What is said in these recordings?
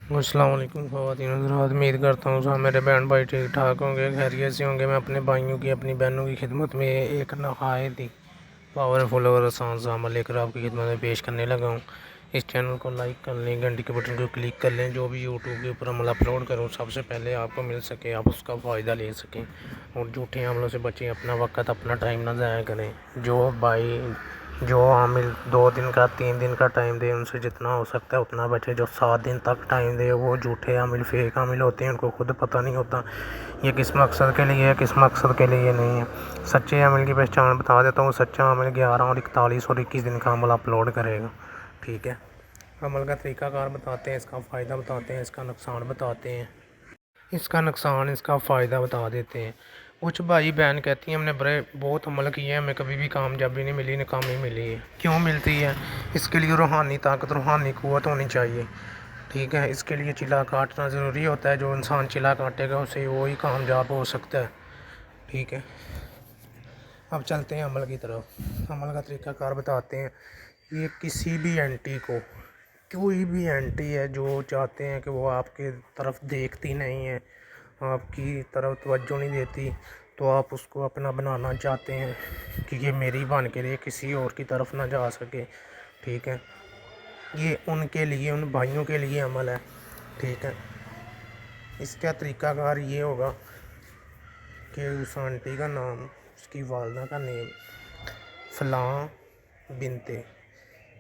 السلام علیکم خواتین حضرات، امید کرتا ہوں سب میرے بہن بھائی ٹھیک ٹھاک ہوں گے، خیریت سے ہوں گے۔ میں اپنے بھائیوں کی اپنی بہنوں کی خدمت میں ایک نہایت ہی پاورفل اور آسان سا عمل لے کر آپ کی خدمت میں پیش کرنے لگا ہوں۔ اس چینل کو لائک کر لیں، گھنٹی کے بٹن کو کلک کر لیں، جو بھی یوٹیوب کے اوپر عمل اپلوڈ کروں سب سے پہلے آپ کو مل سکے، آپ اس کا فائدہ لے سکیں اور جھوٹے عملوں سے بچیں، اپنا وقت اپنا ٹائم نہ ضائع کریں۔ جو عامل 2 دن کا 3 دن کا ٹائم دے، ان سے جتنا ہو سکتا ہے اتنا بچے۔ جو 7 دن تک ٹائم دے وہ جھوٹے عامل فیک عامل ہوتے ہیں، ان کو خود پتہ نہیں ہوتا یہ کس مقصد کے لیے ہے، کس مقصد کے لیے نہیں ہے۔ سچے عامل کی پہچان بتا دیتا ہوں، سچا عامل 11 اور 41 اور 21 دن کا عمل اپلوڈ کرے گا، ٹھیک ہے۔ عمل کا طریقہ کار بتاتے ہیں، اس کا فائدہ بتاتے ہیں، اس کا نقصان بتاتے ہیں، اس کا نقصان اس کا فائدہ بتا دیتے ہیں۔ کچھ بھائی بہن کہتی ہیں ہم نے بہت عمل کیے ہیں، ہمیں کبھی بھی کامیابی نہیں ملی، ناکامی ملی ہے۔ کیوں ملتی ہے؟ اس کے لیے روحانی طاقت، روحانی قوت ہونی چاہیے، ٹھیک ہے۔ اس کے لیے چلا کاٹنا ضروری ہوتا ہے، جو انسان چلا کاٹے گا اسے وہی کامیاب ہو سکتا ہے، ٹھیک ہے۔ اب چلتے ہیں عمل کی طرف۔ عمل کا طریقہ کار بتاتے ہیں۔ یہ کسی بھی اینٹی کو، کوئی بھی اینٹی ہے جو چاہتے ہیں کہ وہ آپ کی طرف دیکھتی نہیں ہے، آپ کی طرف توجہ نہیں دیتی، تو آپ اس کو اپنا بنانا چاہتے ہیں کہ یہ میری بن کے لیے کسی اور کی طرف نہ جا سکے، ٹھیک ہے۔ یہ ان کے لیے، ان بھائیوں کے لیے عمل ہے، ٹھیک ہے۔ اس کا طریقہ کار یہ ہوگا کہ اس آنٹی کا نام، اس کی والدہ کا نیم فلاں بنتے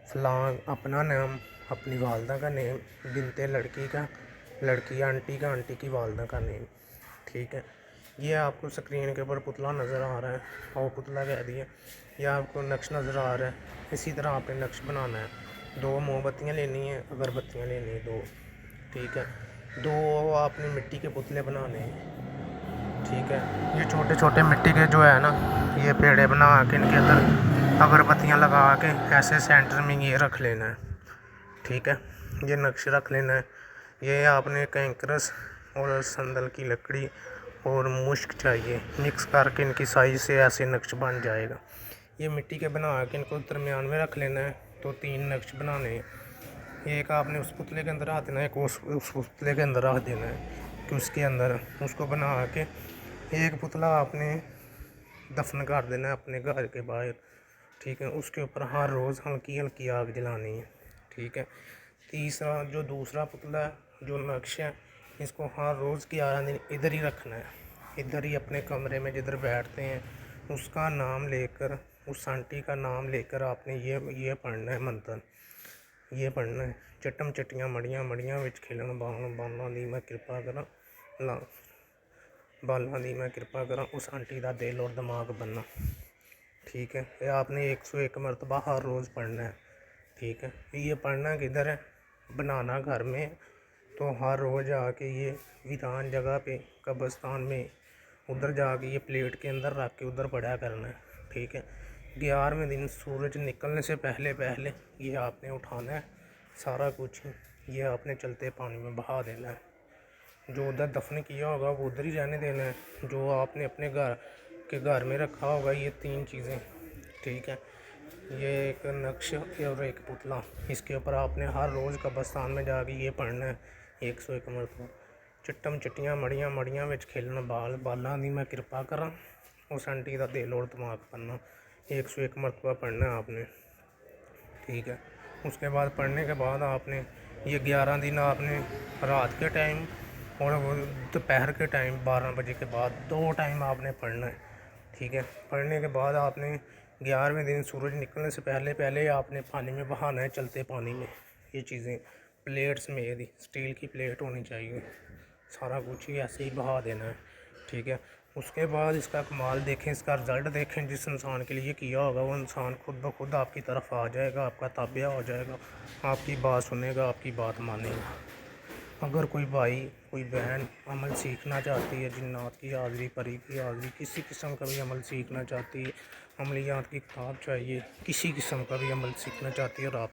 فلاں، اپنا نام، اپنی والدہ کا نیم، بنتے لڑکی کا، لڑکی آنٹی کا، آنٹی کی والدہ کا نیم، ٹھیک ہے۔ یہ آپ کو سکرین کے اوپر پتلا نظر آ رہا ہے، اور پتلا کہہ دیا، یہ آپ کو نقش نظر آ رہا ہے۔ اسی طرح آپ نے نقش بنانا ہے۔ 2 موم بتیاں لینی ہیں، اگربتیاں لینی ہیں 2، ٹھیک ہے۔ 2 آپ نے مٹی کے پتلے بنانے ہیں، ٹھیک ہے۔ یہ چھوٹے چھوٹے مٹی کے جو ہے نا، یہ پیڑے بنا کے ان کے اندر اگربتیاں لگا کے ایسے سینٹر میں یہ رکھ لینا ہے، ٹھیک ہے۔ یہ نقش رکھ لینا ہے۔ یہ آپ نے کینکرس اور سندل کی لکڑی اور مشک چاہیے، مکس کر کے ان کی سائز سے ایسے نقش بن جائے گا۔ یہ مٹی کے بنا کے ان کو درمیان میں رکھ لینا ہے، تو 3 نقش بنانے ہیں۔ ایک آپ نے اس پتلے کے اندر رکھ دینا ہے، ایک اس پتلے کے اندر رکھ دینا ہے، کہ اس کے اندر اس کو بنا کے ایک پتلا آپ نے دفن کر دینا ہے اپنے گھر کے باہر، ٹھیک ہے۔ اس کے اوپر ہر روز ہلکی ہلکی آگ جلانی ہے، ٹھیک ہے۔ تیسرا جو دوسرا پتلا ہے، جو نقش ہے، اس کو ہر روز 11 دن ادھر ہی رکھنا ہے، ادھر ہی اپنے کمرے میں جدھر بیٹھتے ہیں اس کا نام لے کر، اس آنٹی کا نام لے کر آپ نے یہ پڑھنا ہے منتر، یہ پڑھنا ہے۔ چٹم چٹیاں مڑیاں مڑیاں وچ کھلن بال، بالاں دی میں کرپا کراں، بالاں دی میں کرپا کراں، اس آنٹی دا دل اور دماغ بننا، ٹھیک ہے۔ یہ آپ نے 101 مرتبہ ہر روز پڑھنا ہے، ٹھیک ہے۔ یہ پڑھنا کدھر ہے؟ بنانا گھر میں، تو ہر روز جا کے یہ ویران جگہ پہ قبرستان میں ادھر جا کے یہ پلیٹ کے اندر رکھ کے ادھر پڑھا کرنا ہے، ٹھیک ہے۔ 11ویں دن سورج نکلنے سے پہلے یہ آپ نے اٹھانا ہے سارا کچھ، یہ آپ نے چلتے پانی میں بہا دینا ہے۔ جو ادھر دفن کیا ہوگا وہ ادھر ہی رہنے دینا ہے، جو آپ نے اپنے گھر میں رکھا ہوگا یہ 3 چیزیں، ٹھیک ہے۔ یہ ایک نقش اور ایک پتلا، اس کے اوپر آپ نے ہر روز قبرستان میں جا کے یہ پڑھنا ہے 101 مرتبہ۔ چٹم چٹیاں مڑیاں مڑیاں وچ کھلن بال، بالاں دی میں کرپا کراں، اس آنٹی دا دل اور دماغ بننا، 101 مرتبہ پڑھنا ہے آپ نے، ٹھیک ہے۔ اس کے بعد پڑھنے کے بعد آپ نے یہ 11 دن آپ نے رات کے ٹائم اور دوپہر کے ٹائم 12 بجے کے بعد 2 ٹائم آپ نے پڑھنا ہے، ٹھیک ہے۔ پڑھنے کے بعد آپ نے 11ویں دن سورج نکلنے سے پہلے آپ نے پانی میں بہانا ہے، چلتے پانی میں یہ چیزیں، پلیٹس میں یہ اسٹیل کی پلیٹ ہونی چاہیے، سارا کچھ ہی ایسے ہی بہا دینا ہے، ٹھیک ہے۔ اس کے بعد اس کا کمال دیکھیں، اس کا رزلٹ دیکھیں، جس انسان کے لیے کیا ہوگا وہ انسان خود بخود آپ کی طرف آ جائے گا، آپ کا تابع ہو جائے گا، آپ کی بات سنے گا، آپ کی بات مانے گا۔ اگر کوئی بھائی کوئی بہن عمل سیکھنا چاہتی ہے، جنات کی حاضری، پری کی حاضری، کسی قسم کا بھی عمل سیکھنا چاہتی ہے، عملیات کی کتاب چاہیے، کسی قسم کا بھی عمل سیکھنا چاہتی ہے اور آپ